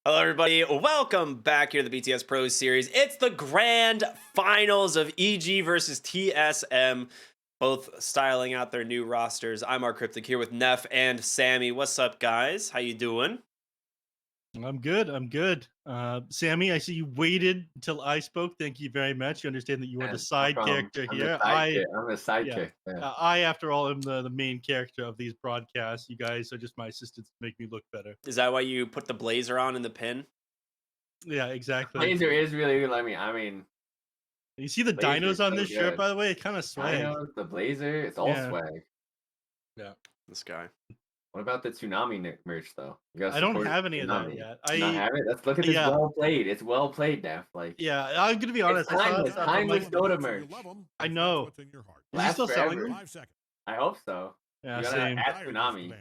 Hello, everybody. Welcome back here to the BTS Pro Series. It's the grand finals of EG versus TSM, both styling out their new rosters. I'm rkryptic here with Neph and Sammy. What's up, guys? How you doing? I'm good. I'm good. Sammy, I see you waited until I spoke. Thank you very much. You understand that you are the Man, no side problem. character I'm the here. sidekick. I'm the Yeah, sidekick. Yeah. I, after all, am the main character of these broadcasts. You guys are just my assistants to make me look better. Is that why you put the blazer on in the pin? Yeah, exactly. Blazer is really good. I mean, You see the Blazer is dinos on so this shirt, good. by the way? It kind of swag. Dinos, the Blazer, it's all Yeah, swag. yeah. This guy. What about the Tsunami merch though? You gotta I don't support have any of that Tsunami. yet. You not have it? Let's look at this. Yeah, Well played. It's well played, Def. Like yeah. I'm gonna be it's honest. I saw timeless. stuff. I'm Timeless like, Dota merch. I know. Is he Lasts still selling forever. them? I hope so. Yeah, You gotta same. add Tsunami.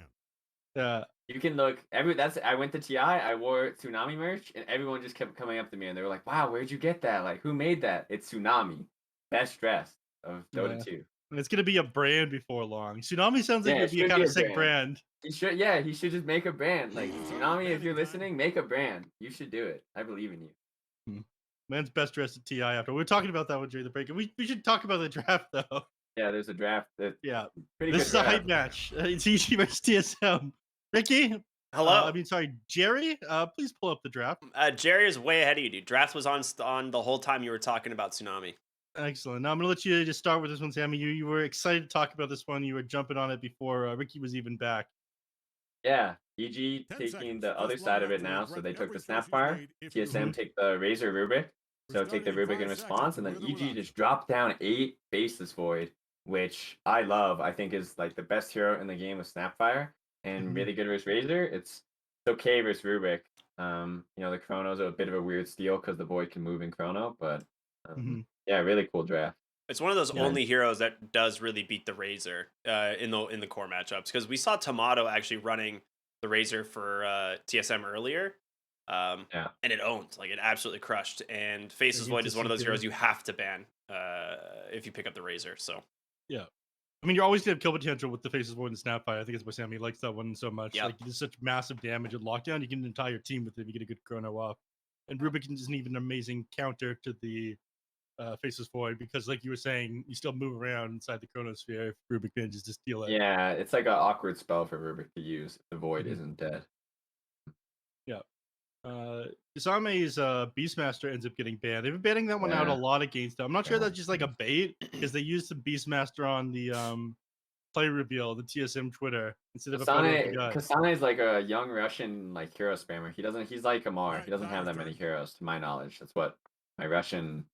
Yeah. You can look I went to TI, I wore Tsunami merch, and everyone just kept coming up to me and they were like, wow, where'd you get that? Like, who made that? It's Tsunami. Best dressed of Dota Yeah. 2. It's gonna be a brand before long. Tsunami sounds like Yeah, it would it be a should kind be of a sick brand. brand. He should just make a brand. Like Tsunami, if you're listening, make a brand. You should do it. I believe in you. Hmm. Man's best dressed at TI after. We were talking about that one during the break. We should talk about the draft though. Yeah, there's a draft that Yeah. pretty This good is a hype draft. match. It's EG versus TSM. Ricky, Hello. sorry, Jerry, please pull up the draft. Jerry is way ahead of you, dude. Draft was on the whole time you were talking about Tsunami. Excellent. Now I'm gonna let you just start with this one, Sammy. You were excited to talk about this one. You were jumping on it before Ricky was even back. Yeah, EG taking the other side of it now. So they took the Snapfire. TSM take the Razor Rubik. So take the Rubik in response, and then EG just dropped down 8 Faceless Void, which I love. I think is like the best hero in the game with Snapfire, and really good versus Razor. It's okay versus Rubik. The Chrono's a bit of a weird steal because the Void can move in Chrono, but yeah, really cool draft. It's one of those Yeah. only heroes that does really beat the Razor in the core matchups, because we saw Tomato actually running the Razor for TSM earlier, Yeah. and it owned, like it absolutely crushed. And Faceless Against Void the is one of those CPO. heroes you have to ban if you pick up the Razor. So Yeah. I mean, you're always gonna have kill potential with the Faces Void and Snapfire. I think it's why Sammy likes that one so much. yeah, Like, it does such massive damage in lockdown. You can entire team with it if you get a good chrono off. And Rubik is an even amazing counter to the Faces Void because, like you were saying, you still move around inside the chronosphere if Rubik manages to steal it. Yeah, it's like an awkward spell for Rubik to use if the Void Mhm. isn't dead. Yeah. Isame's Beastmaster ends up getting banned. They've been banning that one out a Yeah. lot against them. I'm not sure Yeah. that's just like a bait because they used the Beastmaster on the play reveal, the TSM Twitter, instead of a photo of the guy. Kasane is like a young Russian like hero spammer. He's like Amar. He doesn't have that many heroes to my knowledge. That's what my Russian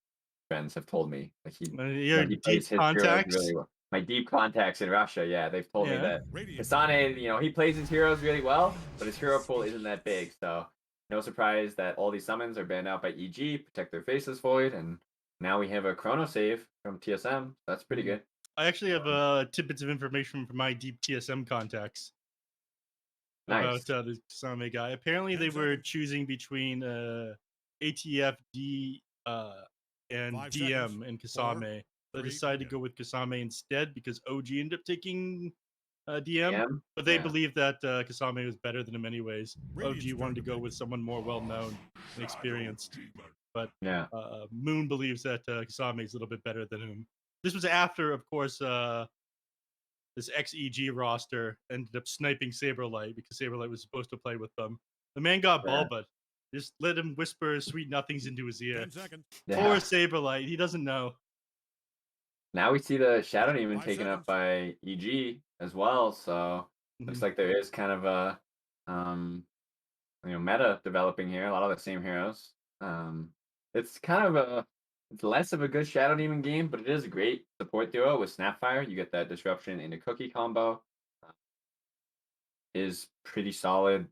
friends have told me. Like Your he deep plays his heroes contacts. really well. My deep contacts in Russia, yeah, they've told me Yeah. that Kasane, he plays his heroes really well, but his hero pool isn't that big. So no surprise that all these summons are banned out by EG, protect their faces void, and now we have a chrono save from TSM. That's pretty good. I actually have tidbits of information from my deep TSM contacts Nice. about the Kasame guy. Apparently, they were choosing between ATFD and DM and Kasame. They decided to go with Kasame instead because OG ended up taking DM, DM? but they Yeah. believe that Kasame was better than him anyways. OG wanted to go with someone more well known and experienced, but Yeah. Moon believes that Kasame is a little bit better than him. This was after, of course, this XEG roster ended up sniping Saberlight because Saberlight was supposed to play with them. The man got Yeah. Bulba. Just let him whisper sweet nothings into his ear. 10 seconds. Yeah. Poor Saberlight. He doesn't know. Now we see the Shadow Demon 5 taken up seconds. by EG as well, so looks Mhm. like there is kind of a meta developing here. A lot of the same heroes. It's kind of it's less of a good Shadow Demon game, but it is a great support duo with Snapfire. You get that disruption into cookie combo. Is pretty solid,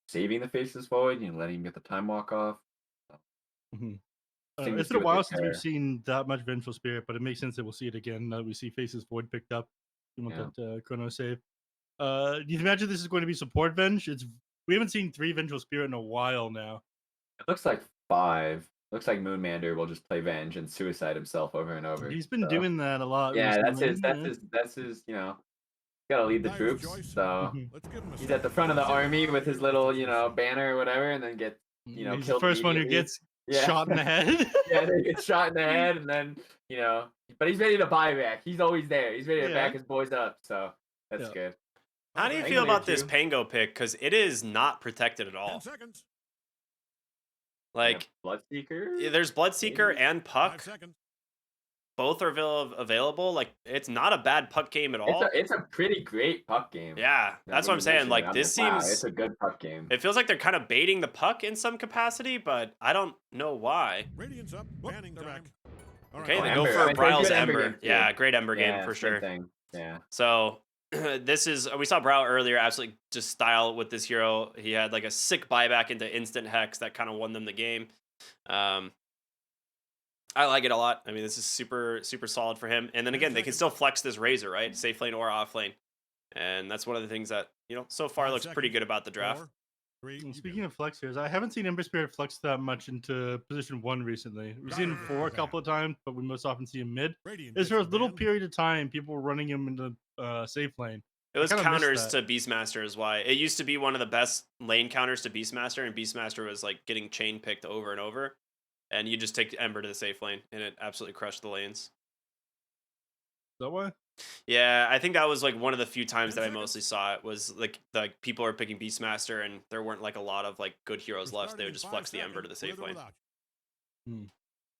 saving the faces void. Letting him get the time walk off. Mhm. Seems It's to been a be while good since we've pair. seen that much Vengeful Spirit, but it makes sense that we'll see it again now that we see Faces Void picked up. You want Yeah. that chrono save. Do you imagine this is going to be support Venge? We haven't seen 3 Vengeful Spirit in a while now. It looks like 5. Looks like Moonmander will just play Venge and suicide himself over and over. He's been So, doing that a lot yeah, recently. that's his, gotta lead the Dyer's troops. choice. So Mhm. Let's give him a he's at the front of the army with his little, banner or whatever, and then get you know, He's the killed first one who immediately. gets Yeah. shot in the head. Yeah, they get shot in the head, and then, you know, but he's ready to buy back. He's always there. He's ready to back Yeah. his boys up, so that's Yeah. good. How do you Hang feel on there, about this too. Pango pick? Because it is not protected at 10 all. seconds. Like, Bloodseeker? there's Bloodseeker Maybe? and 5 Puck. seconds. Both are available. Like, it's not a bad Puck game at all. It's a pretty great puck game. Yeah, Now, that's when what I'm you saying. mention it, Like, I'm this wow, seems. it's a good puck game. It feels like they're kind of baiting the puck in some capacity, but I don't know why. Radiant's up. Banning time. All Okay, right. they Oh, go Ember. for I mean, Brow's good Ember Ember. game, too. Yeah, great Ember Yeah, game for same sure. thing. Yeah. So this is we saw Brow earlier absolutely just style with this hero. He had like a sick buyback into instant hex that kind of won them the game. I like it a lot. I mean, this is super solid for him. And then again, they can still flex this Razor, right? Safe lane or off lane. And that's one of the things that, so far 5 looks pretty seconds. good about the draft. 4, 3, And you speaking go. of flex heroes, I haven't seen Ember Spirit flex that much into position 1 recently. We've seen him 4 a couple of times, but we most often see him mid. Radiant Is gets for a the little ban. period of time, people were running him into safe lane. It was kinda missed counters that. to Beastmaster is why. It used to be one of the best lane counters to Beastmaster, and Beastmaster was like getting chain picked over and over. And you just take Ember to the safe lane, and it absolutely crushed the lanes. Is that why? Yeah, I think that was like one of the few times 10 that I seconds. mostly saw it was like people are picking Beastmaster, and there weren't like a lot of like good heroes We're left. They starting would in just 5 flex the Ember to the seconds, safe with or lane. without.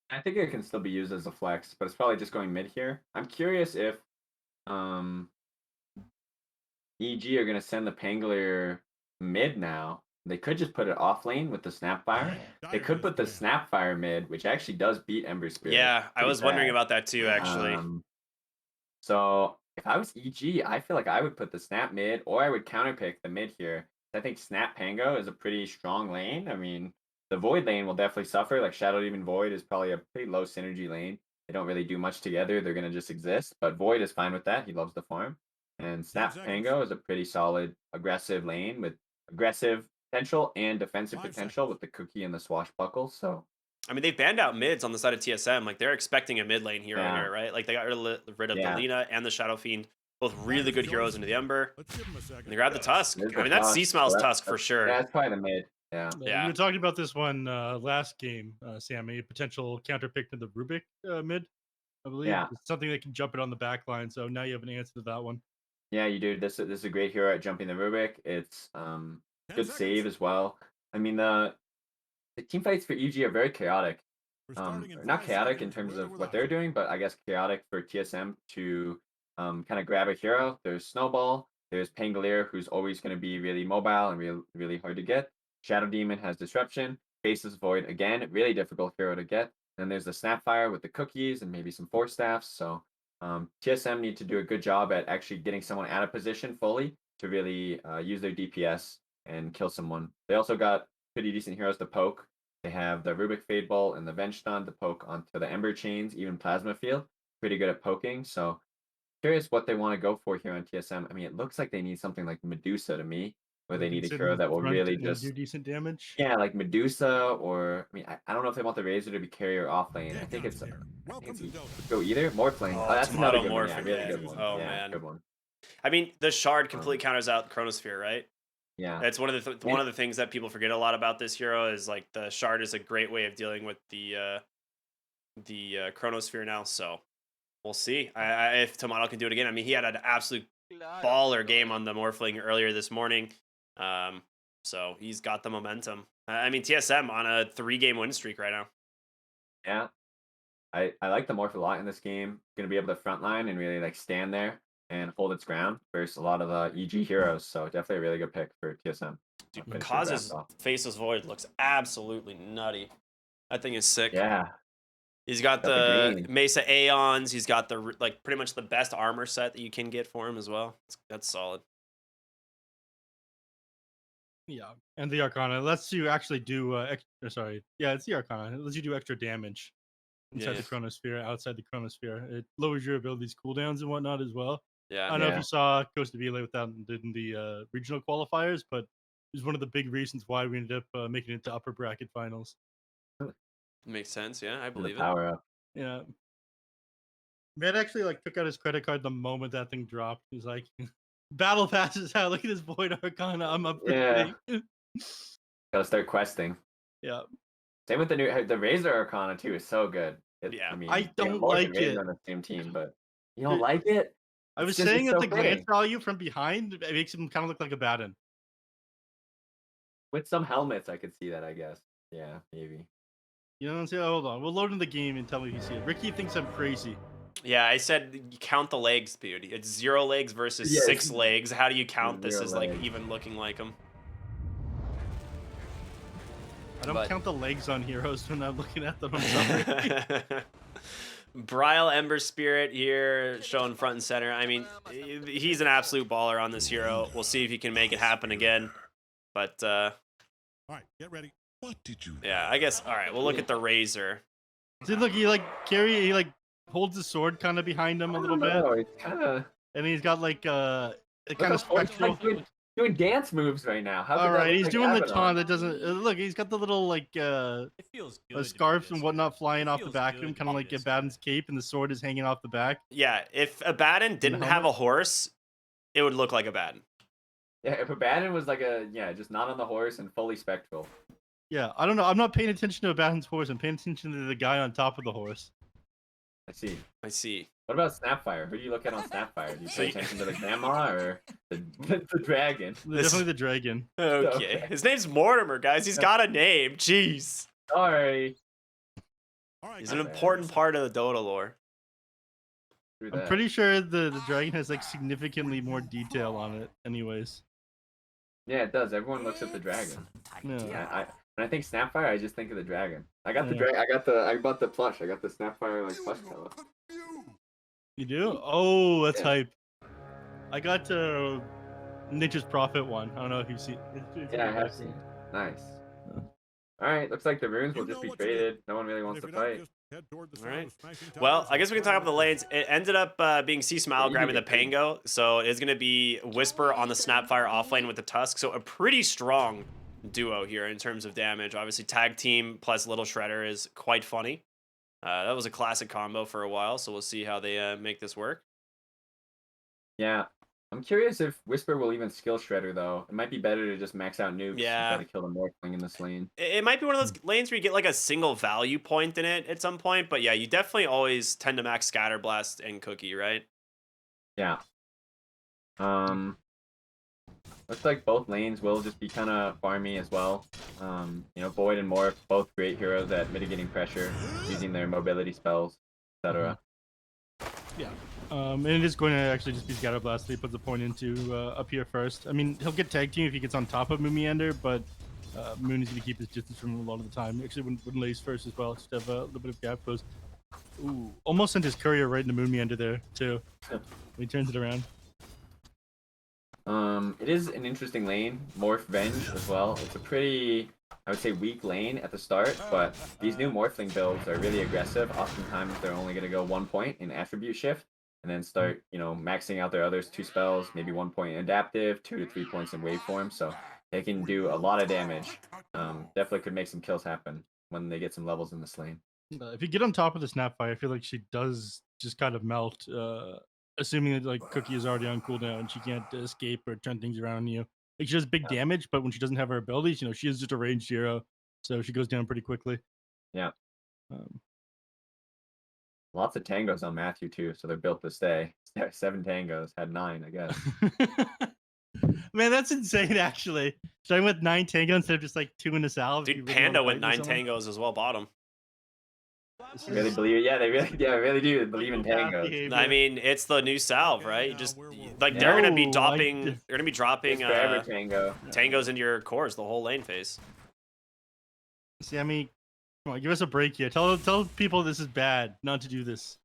I think it can still be used as a flex, but it's probably just going mid here. I'm curious if EG are going to send the Pangolier mid now. They could just put it off lane with the Snapfire. They Dire could has put the the Snapfire mid, which actually does beat Ember Spirit. Yeah, I pretty was wondering bad. about that too, actually. So if I was EG, I feel like I would put the Snap mid, or I would counterpick the mid here. I think Snap Pango is a pretty strong lane. I mean, the Void lane will definitely suffer. Like Shadow Demon Void is probably a pretty low synergy lane. They don't really do much together. They're gonna just exist. But Void is fine with that. He loves the farm. And Snap seconds. Pango is a pretty solid aggressive lane with aggressive potential and defensive 5 potential seconds. with the cookie and the swashbuckle. So I mean, they banned out mids on the side of TSM. Like, they're expecting a mid lane hero Yeah. here, right? Like, they got rid of Yeah. the Lina and the Shadow Fiend. Both really good heroes into the Ember. Let's give him a second. And they grab the Tusk. there's I the mean, that's Tusk, C-Smile's so Tusk for sure. Yeah, it's probably the mid. Yeah. Yeah. We were talking about this one last game, Sammy. A potential counterpick to the Rubik mid, I believe. Yeah. It's something that can jump it on the back line. So now you have an answer to that one. Yeah, you do. This is a great hero at jumping the Rubik. It's 10 good seconds. save as well. I mean the team fights for EG are very chaotic. We're starting in Not 5 chaotic seconds, in terms with or of what without. they're doing, but I guess chaotic for TSM to kind of grab a hero. There's Snowball. There's Pangolier, who's always going to be really mobile and really hard to get. Shadow Demon has Disruption. Faceless Void, again, really difficult hero to get. Then there's the Snapfire with the cookies and maybe some Force Staffs. So TSM need to do a good job at actually getting someone out of position fully to really use their DPS and kill someone. They also got pretty decent heroes to poke. They have the Rubik Fade Bolt and the Venge Stun to poke onto the Ember Chains, even Plasma Field. Pretty good at poking. So curious what they want to go for here on TSM. I mean, it looks like they need something like Medusa to me, where they need a hero that will really just do decent damage. Yeah, like Medusa, or I mean, I don't know if they want the Razor to be carrier off lane. I think it's Welcome to Delta. go either Morph lane. Oh, Oh, that's another Tomato good one. Yeah, Morph really again. good one. Oh, Yeah, man. good one. I mean, the Shard completely counters out Chronosphere, right? Yeah, That's one of the things that people forget a lot about this hero is like the Shard is a great way of dealing with the Chronosphere now. So we'll see if Tomato can do it again. I mean, he had an absolute baller game on the Morphling earlier this morning. So he's got the momentum. I mean, TSM on a 3-game win streak right now. yeah. I like the Morph a lot in this game. Going to be able to frontline and really like stand there and hold its ground versus a lot of the EG heroes. So definitely a really good pick for TSM. Dude, Finish the Kaz's draft off. Faceless Void looks absolutely nutty. That thing is sick. Yeah, He's got Got the the green. Mesa Aeons. He's got the like pretty much the best armor set that you can get for him as well. That's solid. Yeah, and the Arcana lets you actually do it's the Arcana. It lets you do extra damage inside the Chronosphere, outside the Chronosphere. It lowers your abilities cooldowns and whatnot as well. I Yeah. don't know if Yeah. you saw Costa Vila with that in the regional qualifiers, but it was one of the big reasons why we ended up making it to upper bracket finals. Makes sense. Yeah, I And the believe it. power up. Yeah. Matt actually like took out his credit card the moment that thing dropped. He's like, "Battle passes out. Look at this Void Arcana. I'm up for Yeah. free." Gotta start questing. Yeah. Same with the Razor Arcana too is so good. Yeah. I mean, I they got don't Morph and like Razor it. on the same team, but you don't Dude, like it? I was It's just saying it's that so the glance fitting. value from behind it makes him kind of look like a Baden. With some helmets, I could see that. I guess. Yeah, maybe. You know what I'm saying? Hold on. We'll load in the game and tell me if you see it. Ricky thinks I'm crazy. Yeah, I said you count the legs, dude. It's 0 legs versus Yeah, 6 legs. How do you count this 0 as like legs. even looking like him? I don't But- count the legs on heroes when I'm looking at them. I'm sorry. Brile Ember Spirit here, shown front and center. I mean, he's an absolute baller on this hero. We'll see if he can make it happen again. But All right, get ready. What did you? yeah, I guess. All right, we'll look at the Razor. See, look, he holds his sword kind of behind him a little bit, Oh, it's kind of and he's got like a kind of spectral. doing dance moves right now. How could All that right, look he's like doing the Abaddon? taunt that doesn't look. He's got the little like It feels good. scarves and whatnot flying off the back of him, kind of like Abaddon's cape, and the sword is hanging off the back. Yeah, if Abaddon didn't have a horse, it would look like Abaddon. Yeah, if Abaddon was like just not on the horse and fully spectral. Yeah, I don't know. I'm not paying attention to Abaddon's horse. I'm paying attention to the guy on top of the horse. I see. I see. What about Snapfire? Who do you look at on Snapfire? Do you So pay you- attention to the grandma or the dragon? Definitely the dragon. Okay. His name's Mortimer, guys. He's got a name. Jeez. Sorry. All right, He's an Okay. important part of the Dota lore. Through I'm that. pretty sure the dragon has like significantly more detail on it. Anyways. Yeah, it does. Everyone looks at the dragon. Yeah. When I think Snapfire, I just think of the dragon. I got the Yeah. dragon. I bought the plush. I got the Snapfire like plush color. You do? Oh, that's Yeah. hype. I got Ninja's Prophet one. I don't know if you've seen. Yeah, I have seen. Nice. All right, looks like the runes will just be traded. No one really wants to fight. All right. Well, I guess we can talk about the lanes. It ended up being C Smile you grabbing the get paid. Pango, so it's going to be Whisper on the Snapfire off lane with the Tusk. So a pretty strong duo here in terms of damage. Obviously, tag team plus Little Shredder is quite funny. That was a classic combo for a while, so we'll see how they make this work. Yeah. I'm curious if Whisper will even skill Shredder, though. It might be better to just max out nukes Yeah. and try to kill the Morphling in this lane. It might be one of those lanes where you get like a single value point in it at some point, but yeah, you definitely always tend to max Scatter Blast and Cookie, right? Yeah. Looks like both lanes will just be kind of farmy as well. Void and Morph, both great heroes at mitigating pressure, using their mobility spells, etc. Yeah. And it is going to actually just be Scatter Blast that he puts a point into up here first. I mean, he'll get tag team if he gets on top of Moomiander, but Moon is going to keep his distance from him a lot of the time. Actually, when Lays first as well, just have a little bit of gap close. Ooh, almost sent his courier right into Moomiander there, too. He turns it around. It is an interesting lane, Morph Venge as well. It's a pretty, I would say, weak lane at the start, but these new Morphling builds are really aggressive. Oftentimes, they're only going to go 1 point in Attribute Shift, and then start, maxing out their others 2 spells, maybe 1 point in Adaptive, 2 to 3 points in Waveform, so they can do a lot of damage. Definitely could make some kills happen when they get some levels in this lane. If you get on top of the Snapfire, I feel like she does just kind of melt, assuming that like Cookie is already on cooldown and she can't escape or turn things around on you. Like she does big damage, but when she doesn't have her abilities, she is just a ranged hero, so she goes down pretty quickly. Yeah. Lots of tangos on Matthew too, so they're built to stay. 7 tangos, had 9, I guess. Man, that's insane. Actually, starting with 9 tango instead of just like 2 in the salve. Dude, Panda went 9 tangos as well, bottom. They really believe it. Yeah, they really do believe in tangos. I mean, it's the new salve, right? You just like they're gonna be No, dropping. They're gonna be dropping It's forever tango. tangos into your cores the whole lane phase. See, I mean, come on, give us a break here. Tell people this is bad, not to do this.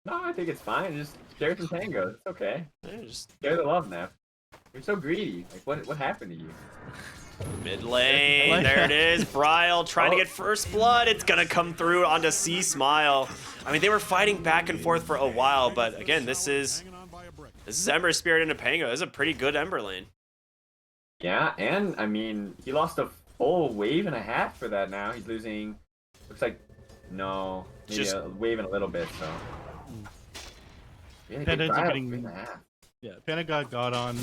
No, I think it's fine. Just share some tangos. It's okay. Yeah, just Share the love now. You're so greedy. Like, what happened to you? mid lane, there it is. Brile trying to get first blood. It's gonna come through onto C Smile. I mean, they were fighting back and forth for a while, but again, this is Ember Spirit into Pango. This is a pretty good Ember lane. Yeah, and I mean, he lost a full wave and a half for that now. He's losing, looks like, no, maybe Just- a wave and a little bit, so. Really Panda big ends up Brile, getting- 3.5. Yeah, Panda got on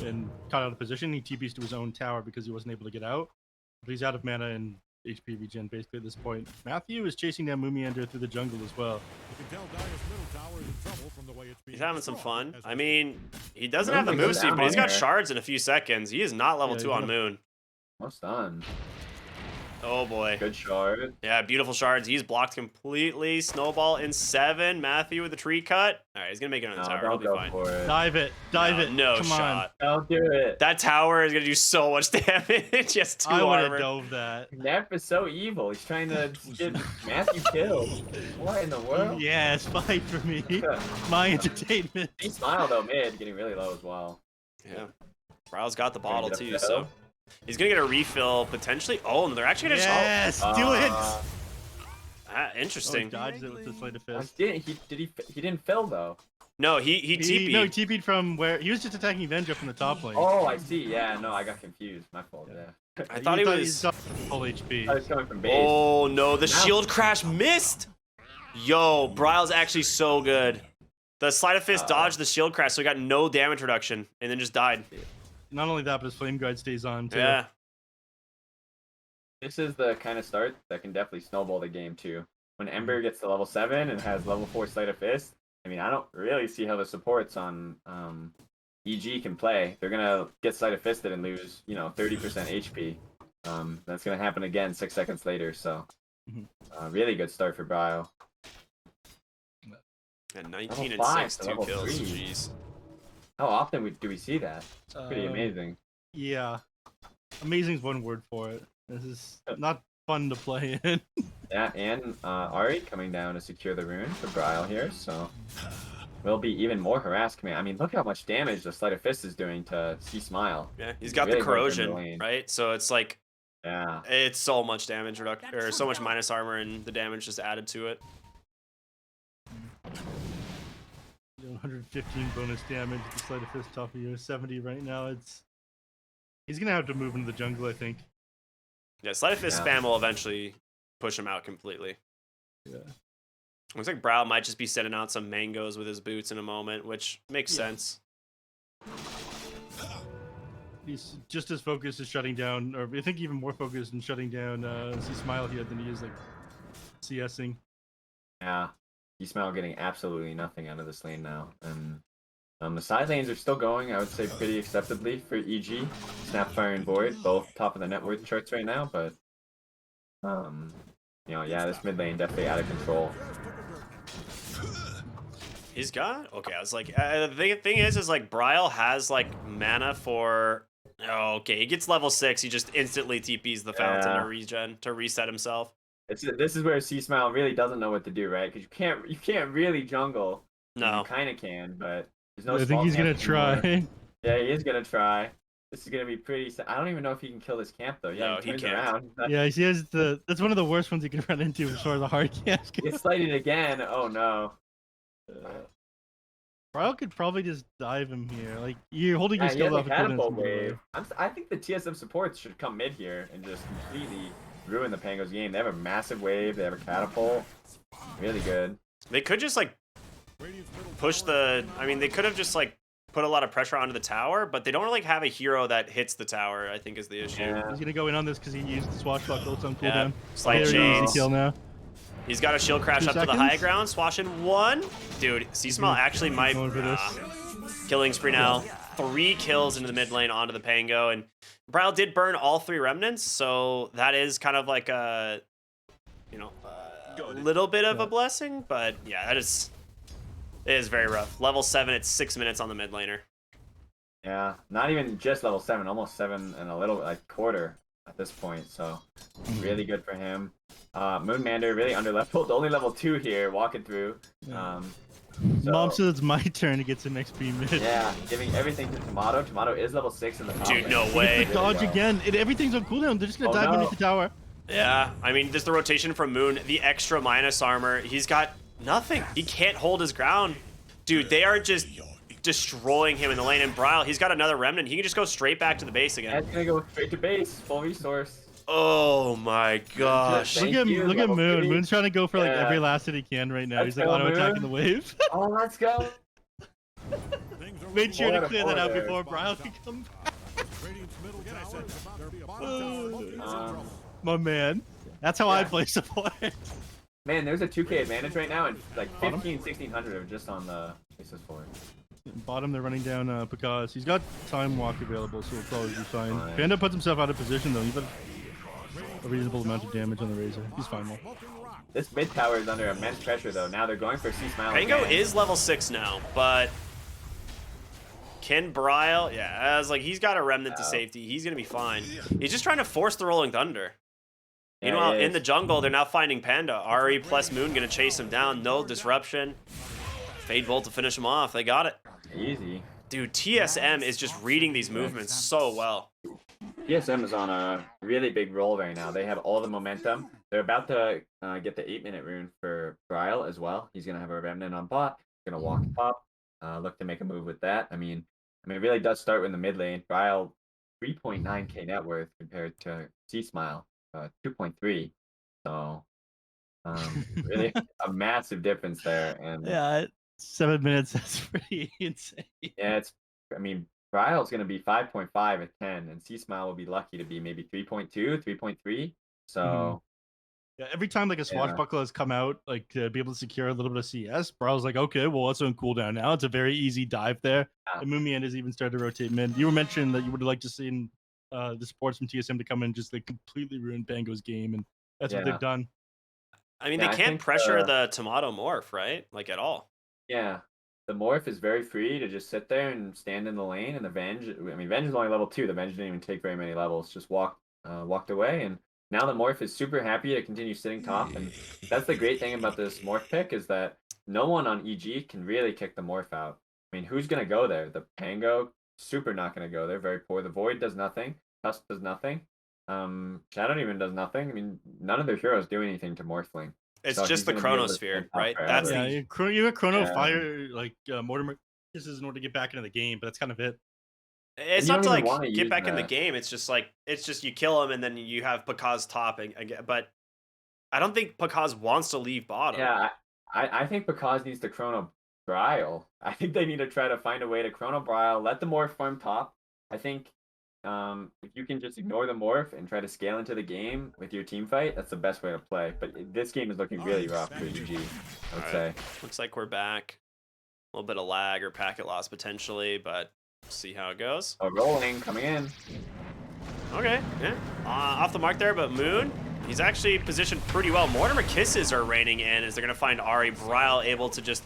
and caught out of position. He TP'd to his own tower because he wasn't able to get out. But he's out of mana and HP regen basically at this point. Matthew is chasing down Moomiander through the jungle as well. You can tell Dyer's middle tower is in trouble from the way it's being He's having some destroyed fun. as I we mean, he doesn't Moon have the can go move speed, down but he's got here. shards in a few seconds. He is not level Yeah, 2 he's on gonna- Moon. Almost done. Oh boy. Good shard. Yeah, beautiful shards. He's blocked completely. Snowball in 7. Matthew with the tree cut. All right, he's gonna make it on the No, tower. He'll don't be go fine. for it. Dive it. Dive it. No Come shot. Don't do it. That tower is gonna do so much damage. Just 2 on. I would have armor. dove that. Neph is so evil. He's trying to get Matthew killed. What in the world? Yes, fight for me. My entertainment. He smiled though mid, getting really low as well. Yeah. Bryle's got the Gonna bottle get a too, fill. so he's gonna get a refill potentially. Oh, and they're actually gonna Yes, do it. interesting. Oh, dodged it with the sleight of fist. He didn't fill though. No, he TP'd. No, he TP'd from where he was just attacking Vendra from the top lane. Oh, I see. Yeah, no, I got confused. My fault. Yeah. I thought he was. full HP. I was coming from base. Oh no, the Now- shield crash missed. Yo, Bryle's actually so good. The sleight of fist dodged the shield crash, so he got no damage reduction, and then just died. Not only that, but his flame guard stays on too. Yeah. This is the kind of start that can definitely snowball the game too. When Ember gets to level 7 and has level 4 sleight of fist, I mean, I don't really see how the supports on EG can play. They're gonna get sleight of fisted and lose, 30% HP. That's gonna happen again 6 seconds later. So, really good start for Brio. And 19 and Level 5 6, to 2 level kills. 3. Jeez. How often do we see that? Pretty Um, amazing. Yeah. Amazing's one word for it. This is not fun to play in. Yeah, and Ari coming down to secure the rune for Brile here, so will be even more harassed. I mean, look how much damage the Sleight of Fist is doing to C Smile. Yeah, he's got Really the hurt in the corrosion, lane. right? So it's like Yeah, it's so much damage reduction, or so much minus armor, and the damage just added to it. 115 bonus damage. The sleight of fist top of you 70 right now. He's gonna have to move into the jungle, I think. Yeah, sleight of fist Yeah. spam will eventually push him out completely. Yeah. Looks like Brow might just be sending out some mangoes with his boots in a moment, which makes Yeah. sense. He's just as focused as shutting down, or I think even more focused in shutting down C Smile here than he is like CSing. yeah. C Smile getting absolutely nothing out of this lane now, and the side lanes are still going. I would say pretty acceptably for EG. Snapfire and Void, both top of the net worth charts right now, but yeah, this mid lane definitely out of control. He's got okay. I was like, the thing is like Bryle has like mana for. Oh, okay, he gets level 6. He just instantly TPs the fountain Yeah. to regen to reset himself. This is where C Smile really doesn't know what to do, right? Because you can't really jungle. No, You kind of can, but there's no. I think small he's gonna camps anymore. try. Yeah, he is gonna try. This is gonna be pretty. I don't even know if he can kill this camp though. Yeah, No, he turns can't. around. Yeah, he has the. That's one of the worst ones you can run into as far as a hard camp goes. Gets slighted again. Oh no. Bryle could probably just dive him here. Like you're holding Yeah, your he has skill a up. and catapult putting it wave. I think the TSM supports should come mid here and just completely ruin the Pango's game. They have a massive wave. They have a catapult. Really good. they could just like push the. I mean, they could have just like put a lot of pressure onto the tower, but they don't really have a hero that hits the tower. I think is the issue. Yeah. He's gonna go in on this because he used the swashbuckle. It's on Yeah, cooldown. slight Very chains. easy kill now. He's got a shield crash 2 up to the seconds? high ground. Swash in 1. Dude, C-Smile actually might. Going for this. Killing spree now. 3 kills into the mid lane onto the Pango. And Bryle did burn all 3 remnants. So that is kind of like a, little bit of a blessing. But yeah, it is very rough. Level 7, it's 6 minutes on the mid laner. Yeah, not even just level 7, almost 7 and a little like quarter at this point. So really good for him. Moonmander really underleveled, only level 2 here, walking through. Mom says it's my turn to get some XP mid. Yeah, giving everything to Tomato. Tomato is level 6 in the top Dude, lane. no He way. gets the dodge again. Everything's on cooldown. They're just gonna Oh, dive no. underneath the tower. Yeah, I mean, there's the rotation from Moon, the extra minus armor. He's got nothing. He can't hold his ground. Dude, they are just destroying him in the lane. And Bryle, he's got another remnant. He can just go straight back to the base again. That's gonna go straight to base, full resource. Oh my gosh. Thank Look you, at level Moon. 3. Moon's trying to go for like Yeah. every last hit he can right now. Let's He's like go, auto attacking Moon. the wave. Oh, let's go. Made sure to What a clear that out order. before Bryle could come back. Radiant's middle tower is about to be a bottom tower. My man. That's how I Yeah. play support. Man, there's a 2K advantage right now, and like Bottom? 1600 are just on the Faces forward. Bottom, they're running down Picaz. He's got time walk available, so he'll probably be fine. Fine. Panda puts himself out of position though. He put a reasonable amount of damage on the Razor. He's fine though. This mid tower is under immense pressure though. Now they're going for C Smile. Pango again. is level 6 now, but Ken Bryle, yeah, as like he's got a remnant to safety. He's gonna be fine. He's just trying to force the Rolling Thunder. Yeah, Meanwhile, he in the is. jungle, they're now finding Panda. Ari plus Moon gonna chase him down. No disruption. Fade Bolt to finish him off. They got it. Easy. Dude, TSM is just reading these movements so well. TSM is on a really big roll right now. They have all the momentum. They're about to get the 8-minute rune for Bryle as well. He's gonna have a remnant on bot. Gonna walk top. Look to make a move with that. I mean, it really does start in the mid lane. Bryle, 3.9k net worth compared to C Smile, 2.3. So, really a massive difference there. And Yeah, 7 minutes. That's pretty insane. yeah, I mean, Bryle's going to be 5.5 at 10, and C Smile will be lucky to be maybe 3.2, 3.3. So, Yeah, every time like a swashbuckler has come out, like to be able to secure a little bit of CS, Brow's like, okay, well, that's on cooldown now. It's a very easy dive there. Yeah. And Mumian has even started to rotate mid. You were mentioning that you would like to see the supports from TSM to come in and just like completely ruin Bango's game, and that's what Yeah. they've done. I mean, Yeah, they I can't think, pressure the Tomato Morph, right? Like, at all. yeah, the Morph is very free to just sit there and stand in the lane, and the Venge, I mean, Venge is only level 2. The Venge didn't even take very many levels, just walked away, and now the Morph is super happy to continue sitting top, and that's the great thing about this Morph pick is that no one on EG can really kick the Morph out. I mean, who's going to go there? The Pango, super not going to go there, very poor. The Void does nothing. Tusk does nothing. Shadow Demon does nothing. I mean, none of their heroes do anything to Morphling. It's So just he's the gonna be able to Chronosphere, stand top right? forever. That's Yeah, the you got Chrono Yeah. Fire, like Mortimer kisses in order to get back into the game, but that's kind of it. It's you not to don't even like wanna get use back in the that. game. It's just you kill him and then you have Pakaz top again. But I don't think Pakaz wants to leave bottom. Yeah, I think Pakaz needs to Chrono Bryle. I think they need to try to find a way to Chrono Bryle, let the Morph farm top. I think if you can just ignore the Morph and try to scale into the game with your team fight, that's the best way to play. But this game is looking really rough for EG, I would say. Looks like we're back. A little bit of lag or packet loss potentially, but we'll see how it goes. Oh, rolling, coming in. Okay, yeah. Off the mark there, but Moon, he's actually positioned pretty well. Mortimer Kisses are raining in as they're going to find Ari. Bryle able to just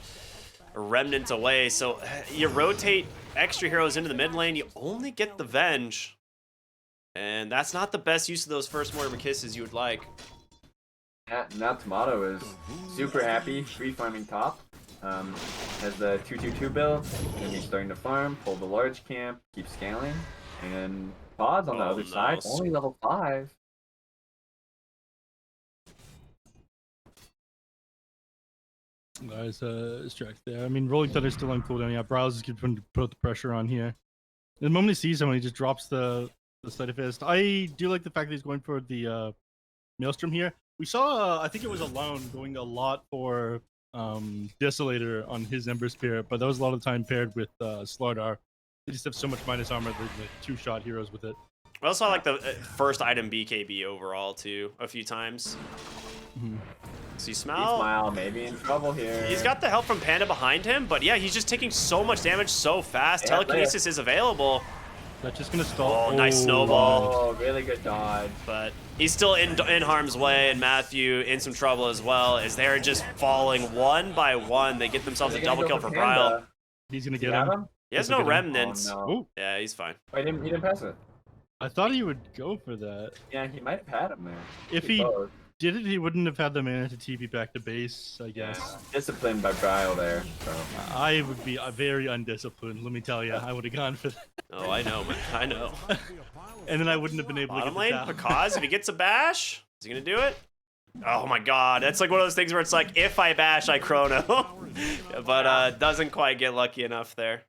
remnant away. So you rotate extra heroes into the mid lane. You only get the Venge. And that's not the best use of those first Mortimer Kisses you would like. Yeah, now Tomato is super happy, free farming top. Has the 2/2/2 build, and he's starting to farm, pull the large camp, keep scaling, and Pod's on the Oh, other no. side, only level 5. Guys, distract there. I mean, Rolling Thunder's still on cooldown. Yeah, Browse is going to put the pressure on here. The moment he sees someone, he just drops the Sleight of Fist. I do like the fact that he's going for the Maelstrom here. We saw, I think it was Alone going a lot for Desolator on his Ember Spirit, but that was a lot of the time paired with Slardar. They just have so much minus armor, the 2-shot heroes with it. I also like the first item BKB overall too, a few times. See Smile? Smile maybe in trouble here. He's got the help from Panda behind him, but yeah, he's just taking so much damage so fast. Yeah, Telekinesis is available, That's just going to stall. Oh, nice snowball. Oh, really good dodge. but he's still in harm's way, and Matthew in some trouble as well, as they're just falling one by one. They get themselves a They're gonna double go kill for Panda. Bryle. He's going to You get have him. him? He has That's a no good one. remnants. Oh, no. Ooh, Yeah, he's fine. Oh, he didn't pass it. I thought he would go for that. Yeah, he might have had him there. If Pretty he close. did it, he wouldn't have had the mana to TP back to base, I Yeah, guess. disciplined by Bryle there. So I would be very undisciplined, let me tell you. I would have gone for that. Oh, I know, man. I know. And then I wouldn't have been able Bottom to lane, get the tap. Pakaz, if he gets a bash, is he gonna do it? Oh my god, that's like one of those things where it's like, if I bash, I chrono. But doesn't quite get lucky enough there.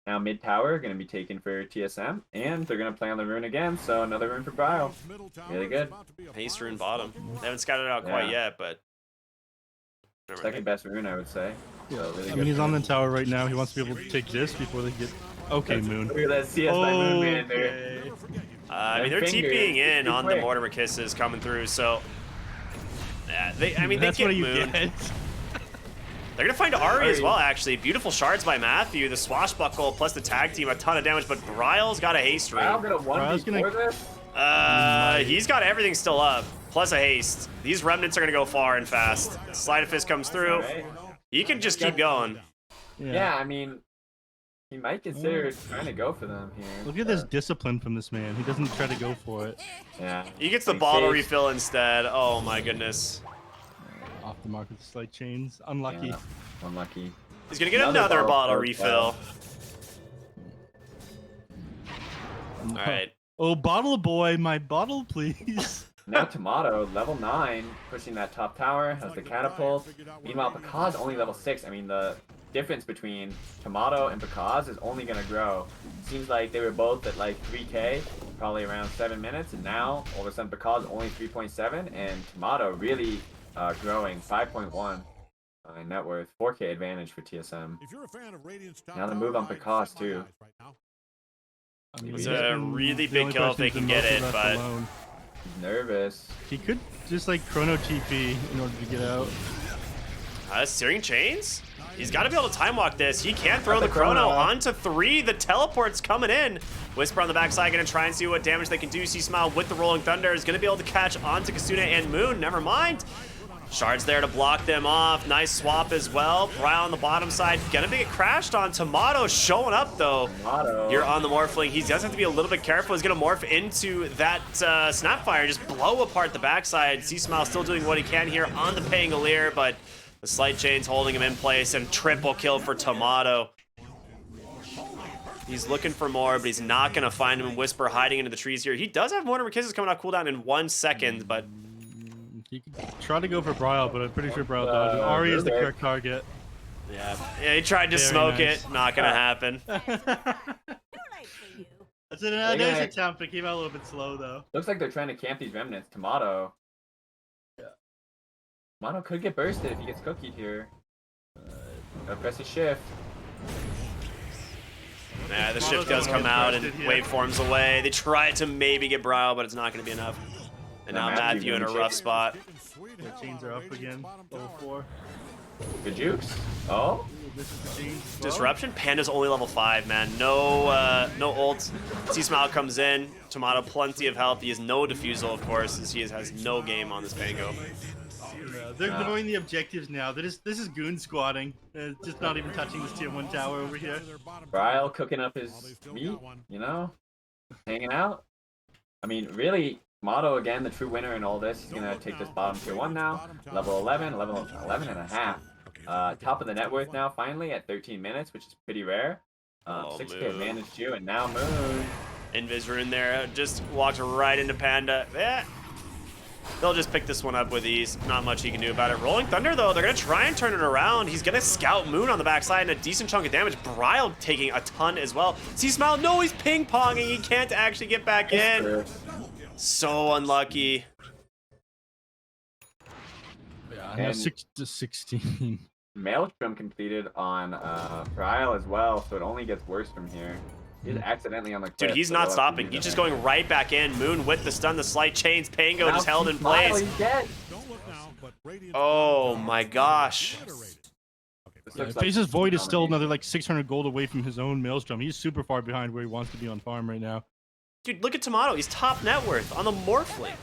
now mid tower gonna be taken for TSM, and they're gonna play on the rune again. So another rune for Bryle. Really good. Haste rune bottom. They haven't scouted it out quite Yeah. yet, but Second best rune, I would say. So really I good mean, he's for on the him. tower right now. He wants to be able to take this before they get... Okay, Moon. Look at that CS by Moon Commander. Okay. I mean, they're Fingers, TPing in too on the quick. Mortimer Kisses coming through, so... Yeah, I mean, they That's get what you Moon. get. They're gonna find Ari as Ari. well, actually. Beautiful shards by Matthew. The swashbuckle plus the tag team, a ton of damage, but Bryle's got a haste ring. I'm gonna Bryle's gonna- before this. He's got everything still up, plus a haste. These remnants are gonna go far and fast. Sleight of fist comes through. Alright. He can just keep going. Yeah, I mean, he might consider trying to go for them here. Look at this discipline from this man. He doesn't try to go for it. Yeah. He gets the Big bottle saves. refill instead. Oh my goodness. Off the mark with the slight chains. Unlucky. Yeah, unlucky. He's gonna get another bottle for refill. No. All right. Oh, bottle boy, my bottle, please. Now Tomato, level 9, pushing that top tower, has the catapult. Meanwhile, Pekaz only level 6. I mean, the difference between Tomato and Pekaz is only going to grow. Seems like they were both at like 3k, probably around 7 minutes, and now, all of a sudden, Pekaz only 3.7, and Tomato really growing 5.1 in net worth. 4k advantage for TSM. If you're a fan of Radiant's top Now the tower, move on I'd Pekaz, set my too. eyes right now. I mean, It's he's a been really the big only kill if person they who's can been get most it, of us but- alone. He's nervous. He could just like chrono TP in order to get out. Searing Chains? He's got to be able to time walk this. He can throw Got the the chrono chrono. onto 3. The teleport's coming in. Whisper on the backside going to try and see what damage they can do. C-Smile with the Rolling Thunder is going to be able to catch onto Kasuna and Moon. Never mind. Shards there to block them off. Nice swap as well. Bryle on the bottom side. Gonna be crashed on. Tomato showing up though. Tomato. Here on the Morphling. He does have to be a little bit careful. He's gonna morph into that Snapfire. Just blow apart the backside. C-Smile still doing what he can here on the Pangolier, but the Slight Chain's holding him in place, and triple kill for Tomato. He's looking for more, but he's not gonna find him. Whisper hiding into the trees here. He does have Mortimer Kisses coming off cooldown in 1 second, but He could try to go for Bryle, but I'm pretty sure Bryle dodged. And Ari is the Rubik. correct target. yeah, he tried to Very smoke nice. it. Not gonna happen. That's an Very nice nice. attempt. It came out a little bit slow though. Looks like they're trying to camp these remnants. Tomato. Tomato could get bursted if he gets cookied here. Press his shift. Yeah, the Tomato's shift does gonna come get out and bursted here. waveforms away. They tried to maybe get Bryle, but it's not gonna be enough. And now Now Matthew Matthew in a getting rough shit. spot. The chains are up again. Level 4. Good jukes. Oh, This is the chains as well. Disruption? Panda's only level 5, man. No ult. C-Smile comes in. Tomato, plenty of health. He has no defusal, of course, as he has no game on this Pango. Yeah, they're knowing the objectives now. This is goon squatting. Just not even touching this tier 1 tower over here. Bryle cooking up his meat, you know, hanging out. I mean, really, Tomato again, the true winner in all this. He's gonna take this bottom tier 1 now. Level 11, level 11 and a half. Top of the net worth now, finally, at 13 minutes, which is pretty rare. 6k Moon. advantage too, and now Moon. Invis rune there. Just walked right into Panda. Eh. They'll just pick this one up with ease. Not much he can do about it. Rolling Thunder, though, they're going to try and turn it around. He's going to scout Moon on the backside and a decent chunk of damage. Bryle taking a ton as well. C-Smile, no, he's ping-ponging. He can't actually get back in. So unlucky. Yeah, now And- 6 to 16. Maelstrom completed on Bryle as well, so it only gets worse from here. He's accidentally on the cliff. Dude, he's so not they'll have to stopping. do He's that. just going right back in. Moon with the stun, the Slight Chains. Pango Now just held in C-Smile, place. he's dead. Don't look now, but Radiant's Oh top tower my is gosh. obliterated. This Yeah, looks like Face's Void is still domination. another like 600 gold away from his own Maelstrom. He's super far behind where he wants to be on farm right now. Dude, look at Tomato. He's top net worth on the Morphling.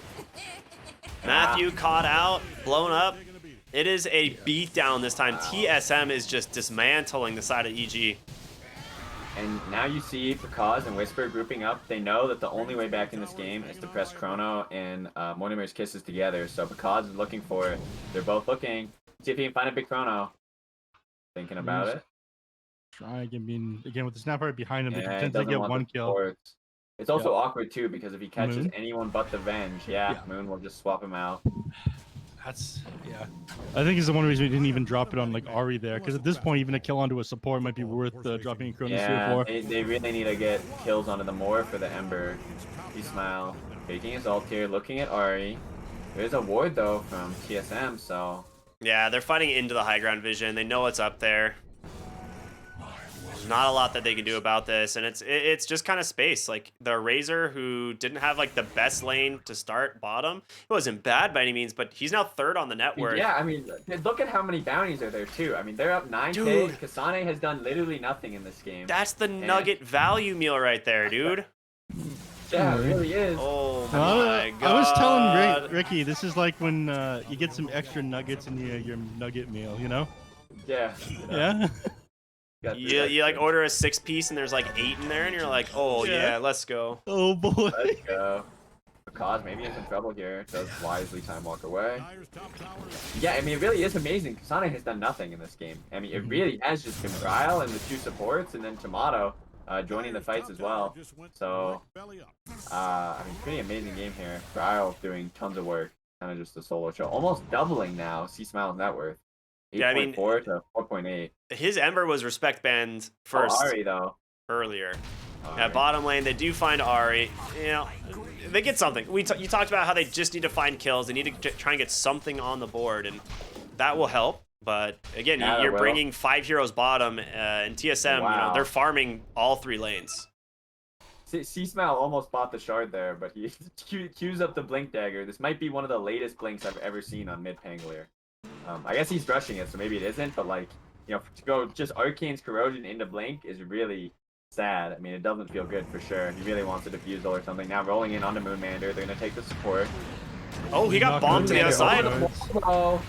Matthew caught out, blown up. It is a beatdown this time. TSM is just dismantling the side of EG. And now you see Pekaz and Whisper grouping up. They know that the only way back in this game is to press Chrono and Mortimer's Kisses together. So Pekaz is looking for it. They're both looking. See if he can find a big Chrono. Thinking about it. Trying, I mean, again with the Snapfire behind him, they Yeah, can he potentially doesn't get want one the kill. supports. It's also awkward too because if he catches Moon? anyone but the Venge, Yeah. Moon will just swap him out. That's yeah. I think it's the one reason we didn't even drop it on like Ari there, because at this point, even a kill onto a support might be worth dropping a Chronosphere Yeah, for. they really need to get kills onto the Moor for the Ember. He smile, taking his ult here, looking at Ari. There's a ward though from TSM, so Yeah, they're fighting into the high ground vision. They know it's up there. There's not a lot that they can do about this, and it's just kind of space. Like the Razor, who didn't have like the best lane to start bottom, it wasn't bad by any means, but he's now third on the net worth. Yeah, I mean, look at how many bounties are there too. I mean, they're up 9K. Dude. Kasane has done literally nothing in this game. That's the nugget value meal right there, dude. Yeah, it really is. Oh Well, my god. I was telling Ricky, this is like when you get some extra nuggets in your nugget meal, you know? Yeah. Yeah. You like order a 6-piece and there's like 8 in there, and you're like, oh yeah, let's go. Oh boy. Let's go. Because maybe in some trouble here. Does wisely time walk away. Yeah, I mean, it really is amazing. Kasane has done nothing in this game. I mean, it really has just been Bryle and the 2 supports, and then Tomato joining the fights as well. So, I mean, pretty amazing game here. Bryle doing tons of work. Kind of just a solo show. Almost doubling now C-Smile's net worth. 8.4 Yeah, I mean, to 4.8. His Ember was respect banned first Ari, though. earlier. Ari. At bottom lane, they do find Ari. You know, they get something. You talked about how they just need to find kills. They need to try and get something on the board, and that will help. But again, Yeah, you're bringing 5 heroes bottom, and TSM, you know, they're farming all 3 lanes. C-Smile almost bought the shard there, but he queues up the Blink Dagger. This might be one of the latest Blinks I've ever seen on mid-Pangolier. I guess he's rushing it, so maybe it isn't, but like, you know, to go just Arcane's Corrosion into Blink is really sad. I mean, it doesn't feel good for sure. He really wants a Diffusal or something. Now rolling in onto Moonmander, they're going to take the support. Oh, he got bombed to the other side. Oh,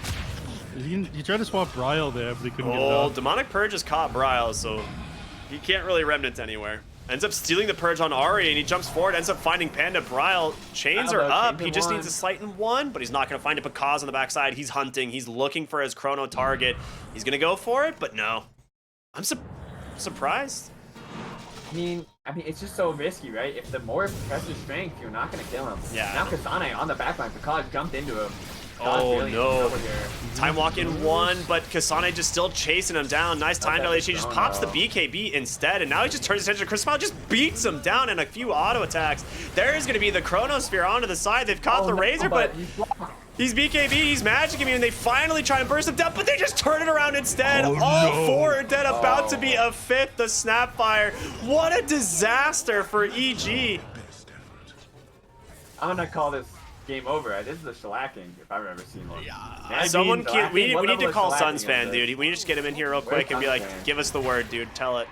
He tried to swap Bryle there, but he couldn't get it Oh, off. Demonic Purge has caught Bryle, so he can't really Remnant anywhere. Ends up stealing the Purge on Ari, and he jumps forward, ends up finding Panda. Bryle, chains are up. He just needs a slight in 1, but he's not going to find it because on the backside. He's hunting. He's looking for his chrono target. He's going to go for it, but no. I'm surprised. I mean, it's just so risky, right? If the more presses strength, you're not going to kill him. Yeah. Now Kasane on the backline, Because jumped into him. Oh, really no. here. Time walk in 1, but Kasane just still chasing him down. Nice time dilation. He just pops the though. BKB instead, and now he just turns his attention to Chris Smile, just beats him down in a few auto attacks. There is going to be the Chronosphere onto the side. They've caught the Razor, but he's BKB, he's magicking him, and they finally try and burst him down, but they just turn it around instead. Oh, All no. 4 are dead, about to be a 5th, the Snapfire. What a disaster for EG. I'm going to call this game over. This is a shellacking, if I've ever seen one. Someone we need to call Suns fan, dude. dude. We need to just get him in here real quick and be like, give us the word, dude. Tell it.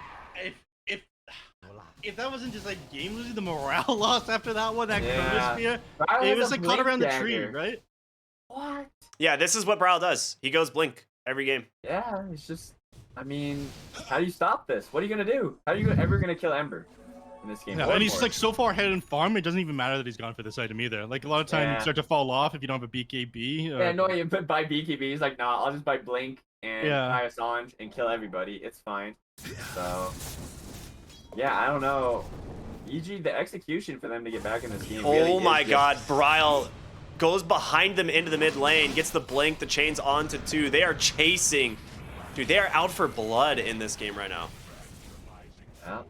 If that wasn't just like game losing, the morale lost after that one, that Yeah. Chronosphere, Bryle it has was a like caught Blink around the tree, Dagger. right? What? Yeah, this is what Bryle does. He goes blink every game. Yeah, it's just, I mean, how do you stop this? What are you going to do? How are you ever going to kill Ember in this game? Yeah, and he's like so far ahead in farm, it doesn't even matter that he's gone for this item either. Like a lot of times Yeah. you start to fall off if you don't have a BKB. Yeah, no, you buy BKB. He's like, nah, I'll just buy Blink and Yeah. Sange and kill everybody. It's fine. So, yeah, I don't know. EG, the execution for them to get back in this game. Oh really is my just- god, Bryle goes behind them into the mid lane, gets the blink, the chains onto 2. They are chasing. Dude, they are out for blood in this game right now. Yeah.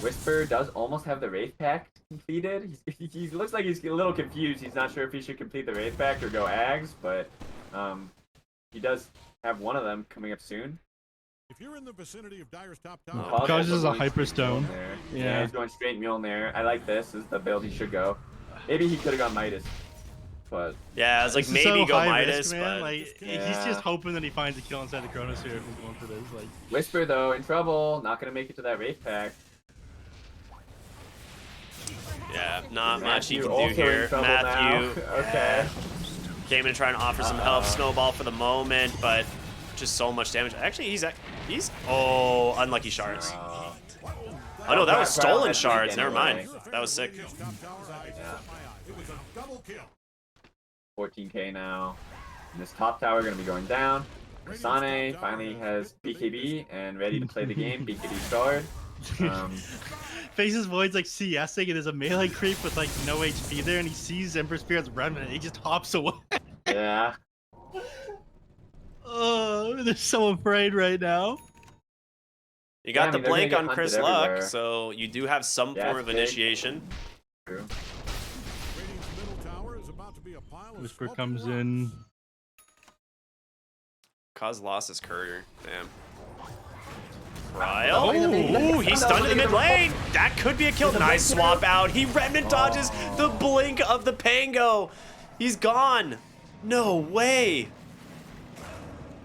Whisper does almost have the Wraith Pact completed. He looks like he's a little confused. He's not sure if he should complete the Wraith Pact or go Ags, but he does have one of them coming up soon. If you're in the vicinity of Dyer's top Oh, tower, Because that's this is a going straight Hyperstone. Mjolnir. Yeah. Yeah, he's going straight Mjolnir. I like this. This is the build he should go. Maybe he could have gone Midas, but Yeah, it's like This is maybe so go high Midas, risk, man. but Like he's Yeah. just hoping that he finds a kill inside the Chronosphere if he's going for this. Like Whisper though in trouble. Not gonna make it to that Wraith Pact. yeah, not much he can do also in here. trouble Matthew now. Okay. came in to try and offer some help. Snowball for the moment, but just so much damage. Actually, he's unlucky shards. Oh no, that was Bryle stolen has shards. weekend Never mind. anyway. That was sick. top tower's eyes caught my eye. It was a double kill. 14k now. And this top tower gonna be going down. Kasane finally has BKB and ready to play the game. BKB shard. faces Void's like CSing and there's a melee creep with like no HP there, and he sees Ember Spirit's Remnant and he just hops away. Yeah. Oh, they're so afraid right now. You got Yeah, I the mean, they're blink gonna on get Chris hunted Luck, everywhere. so you do have some Yeah, form it's of big. initiation. True. Radiant's middle tower is about to be a pile of Whisper smoke comes and in. Cause lost his courier. Damn. Ryle. Oh, Ooh, he's stunned in the mid lane. That could be a kill. Nice swap out. He remnant dodges the blink of the Pango. He's gone. No way.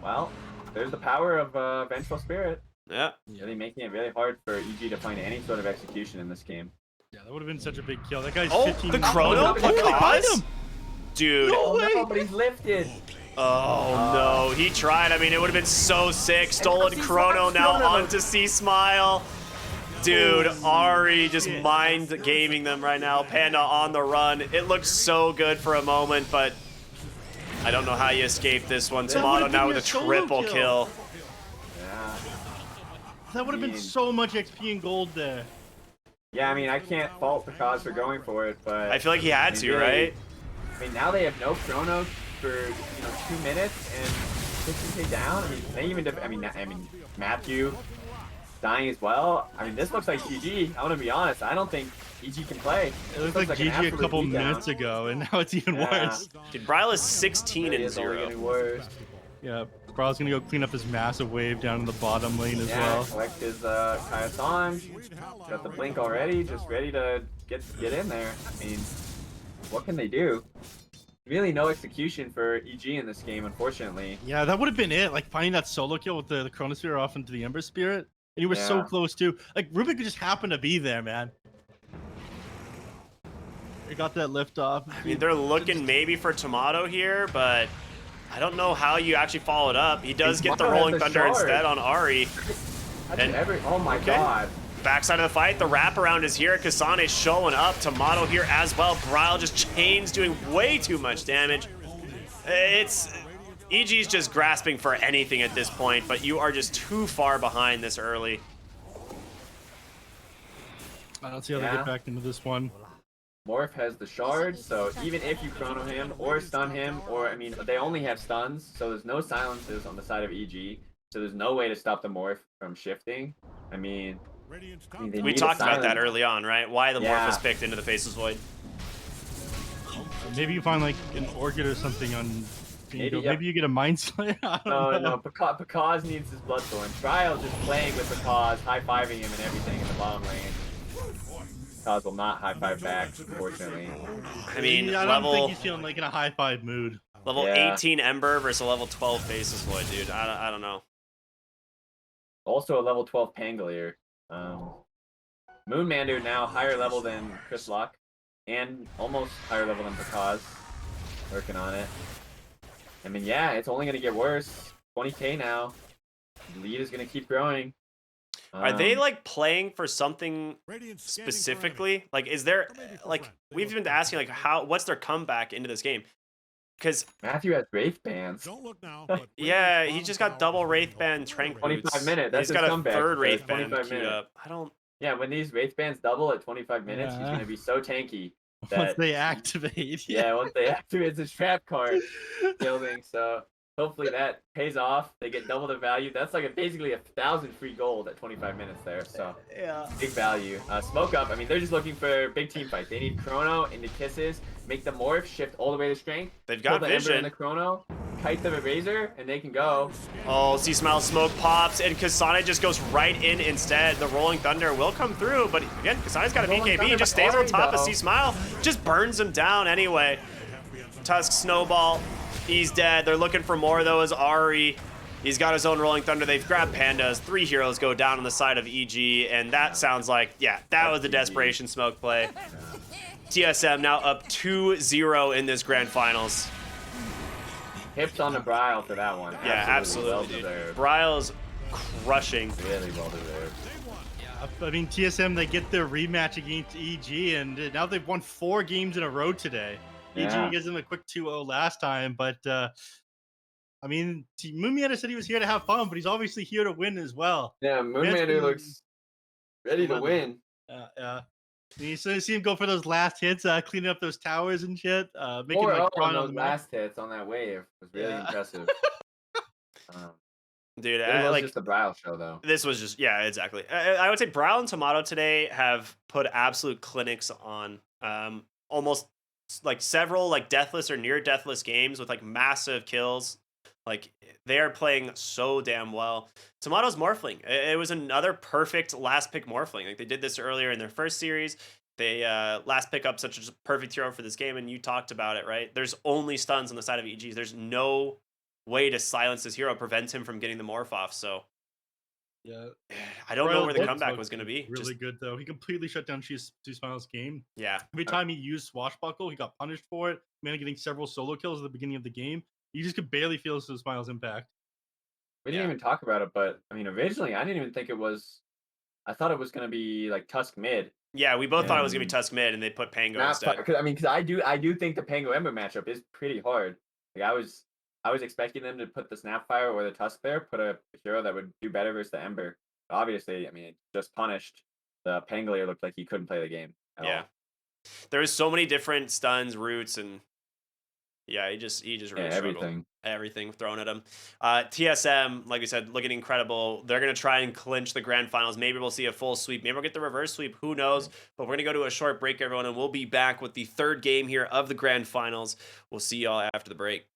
Well, there's the power of Vengeful Spirit. Yeah. Really making it really hard for EG to find any sort of execution in this game. Yeah, that would have been such a big kill. That guy's Oh, 15 the minutes. chrono? Oh, they find Pause? him. Dude. No way. No, but he's lifted. Oh no, he tried. I mean, it would have been so sick. Stolen chrono now onto C Smile. Dude, Ari just mind gaming them right now. Panda on the run. It looked so good for a moment, but I don't know how you escape this one. Tomato now with a triple kill. Yeah. That would have been so much XP and gold there. Yeah, I mean, I can't fault the cause for going for it, but I feel like he had to, right? I mean, now they have no chrono for 2 minutes and 15k down. I mean, they even. I mean, Matthew dying as well. I mean, this looks like GG. I want to be honest. I don't think EG can play. It looked like an GG a absolute couple beatdown. minutes ago, and now it's even worse. Dude, Bryle is 16 and It's only 0. getting worse. Yeah, Brawl's gonna go clean up his massive wave down in the bottom lane as Yeah, well. collect his Kaya song. Got the blink already, just ready to get in there. I mean, what can they do? Really no execution for EG in this game, unfortunately. Yeah, that would have been it. Like finding that solo kill with the Chronosphere off into the Ember Spirit. And you were so Yeah. close too. Like Rubik just happened to be there, man. He got that lift off. I mean, they're looking maybe for Tomato here, but I don't know how you actually follow it up. He does get the Tomato has Rolling the Thunder shard. instead on Ari. And- Oh my okay. god. Backside of the fight, the wraparound is here. Kasane showing up. Tomato here as well. Bryle just chains doing way too much damage. It's... EG's just grasping for anything at this point, but you are just too far behind this early. I don't see how they Yeah. get back into this one. Morph has the shard, so even if you chrono him or stun him, or I mean, they only have stuns, so there's no silences on the side of EG, so there's no way to stop the Morph from shifting. I mean, they We need a talked about that silence. early on, right? Why the Morph Yeah. was picked into the Faceless Void. Maybe you find like an Orchid or something on Bingo. Maybe, yeah. Maybe you get a Mind Slayer. I don't know. No, Pekaz needs his Bloodthorn. Trial just playing with Pekaz, high-fiving him and everything in the bottom lane. Pekaz will not high-five back, unfortunately. I mean, I don't level think he's feeling like in a high five mood. Yeah. 18 Ember versus a level 12 Faceless Void, dude. I don't know. Also a level 12 Pangolier. Moonmander now higher level than Chris Lock, and almost higher level than Pekaz. Working on it. I mean, yeah, it's only going to get worse. 20k now. The lead is going to keep growing. Are they like playing for something specifically? Like, is there like we've been asking like what's their comeback into this game? Because Matthew has Wraith bans. Don't look now. yeah, he just got double Wraith Band Trank 25 boots. minutes, that's He's his got a comeback, third so Wraith Band 25 queued minutes. up. I don't. Yeah, when these Wraith bans double at 25 minutes, he's Yeah. going to be so tanky. Once That, they activate. yeah, once they activate his trap card building, so hopefully that pays off. They get double the value. That's like basically 1,000 free gold at 25 minutes there, so Yeah. big value. Smoke up, I mean, they're just looking for big team fights. They need Chrono into Kisses, make the Morph, shift all the way to Strength, They've kill got the Ember vision. and the Chrono, kite the Razor, and they can go. Oh, C Smile smoke pops, and Kasane just goes right in instead. The Rolling Thunder will come through, but again, Kasane's got a Rolling BKB, Thunder just stays on Ari, top of though. C Smile, just burns him down anyway. Tusk Snowball, he's dead. They're looking for more though as Ari. He's got his own Rolling Thunder. They've grabbed Pandas. 3 heroes go down on the side of EG, and that sounds like, yeah, that was the desperation smoke play. TSM now up 2-0 in this grand finals. Hips on the Bryle for that one. Yeah, absolutely, dude. Well-deserved. Bryle's crushing. Really well deserved. I mean, TSM, they get their rematch against EG, and now they've won 4 games in a row today. Yeah. EG gives them a quick 2-0 last time, but I mean, Moonmeander said he was here to have fun, but he's obviously here to win as well. Yeah, Moonmander looks ready to win. You see him go for those last hits, cleaning up those towers and shit, making Or like on run on those the map. last hits on that wave was really Yeah. impressive. Dude, It was like just the Bryle show, though. this was just, yeah, exactly. I would say Bryle and Tomato today have put absolute clinics on almost like several like deathless or near deathless games with like massive kills. Like they are playing so damn well. Tomato's Morphling. It was another perfect last pick Morphling. Like they did this earlier in their first series. They last pick up such a perfect hero for this game, and you talked about it, right? There's only stuns on the side of EGs. There's no way to silence this hero, prevent him from getting the morph off. So Yeah. I don't know Royal where the Blood comeback Smoke was going to be. Really Just good though. He completely shut down Two Smiles' game. yeah, Every time he used Swashbuckle, he got punished for it. Man, getting several solo kills at the beginning of the game. You just could barely feel Two Smiles' impact. We didn't even talk about it, but I mean, originally I didn't even think it was. I thought it was gonna be like Tusk mid. yeah. We both thought it was going to be And Tusk mid, and they put Pango not instead. because I do think the Pango Ember matchup is pretty hard. Like I was expecting them to put the Snapfire or the Tusk there, put a hero that would do better versus the Ember. Obviously, I mean, it just punished. The Pangolier looked like he couldn't play the game at Yeah, all. there was so many different stuns, roots, and yeah, he just really struggled. Everything. Everything thrown at him. TSM, like we said, looking incredible. They're gonna try and clinch the grand finals. Maybe we'll see a full sweep. Maybe we'll get the reverse sweep. Who knows? But we're gonna go to a short break, everyone, and we'll be back with the third game here of the grand finals. We'll see y'all after the break.